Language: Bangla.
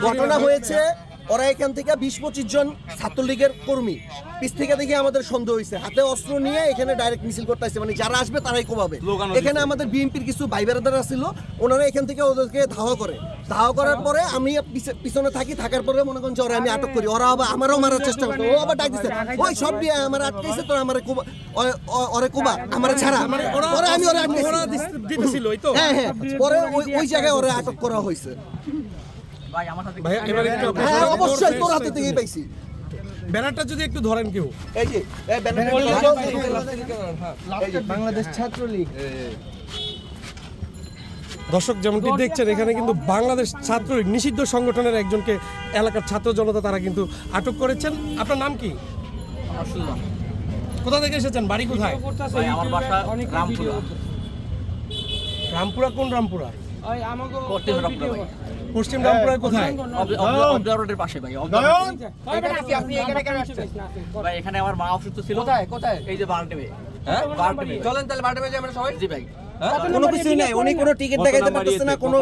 ঘটনা হয়েছে, ওরা এখান থেকে 20-25 জন ছাত্রলীগের কর্মী পিছ থেকে দেখে আমাদের সন্দেহ হয়েছে, হাতে অস্ত্র নিয়ে এখানে ডাইরেক্ট মিছিল করতে আসছে, মানে যারা আসবে তারাই কোবাবে। এখানে আমাদের বিএনপির কিছু ভাই বেরাদারা ছিল, ওনারা এখান থেকে ওদেরকে ধাওয়া করার পরে আমি পিছনে থাকার পরে মনে করেন যে ওরা আমি আটক করি, ওরা আবার আমারও মারার চেষ্টা করতো, ও আবার ডাক দিচ্ছে ওই সব দিয়ে আমার আটকেছে, তো আমার ওরে কোবা আমার ছাড়া, পরে আমি ওরা দিতেছিল, হ্যাঁ হ্যাঁ, পরে ওই জায়গায় ওরা আটক করা হয়েছে। হ্যাঁ অবশ্যই তোর হাতে থেকেই পাইছি। ব্যানারটা যদি একটু ধরেন কেউ, এই যে বাংলাদেশ ছাত্রলীগ। দর্শক যেমনটি দেখছেন এখানে কিন্তু বাংলাদেশ ছাত্রলীগ নিষিদ্ধ সংগঠনের একজনকে এলাকার ছাত্র জনতা তারা কিন্তু আটক করেছেন। আপনার নাম কি? কোথা থেকে এসেছেন, বাড়ি কোথায়? আমার বাসা রামপুরা। রামপুরা কোন রামপুরা? পশ্চিম পশ্চিম রামপুরা ভাই। রামপুরায় কোথায়? রোডের পাশে ভাই। ভাই এখানে আমার মা অসুস্থ ছিল। কোথায়? এই যে বারডেমে। হ্যাঁ বারডেমে। চলেন তাহলে বারডেমে যাই আমরা সবাই। জি ভাই। কোনো কিছুই নাই, উনি কোনো টিকিট দেখাইতে পারতেছে না, কোনো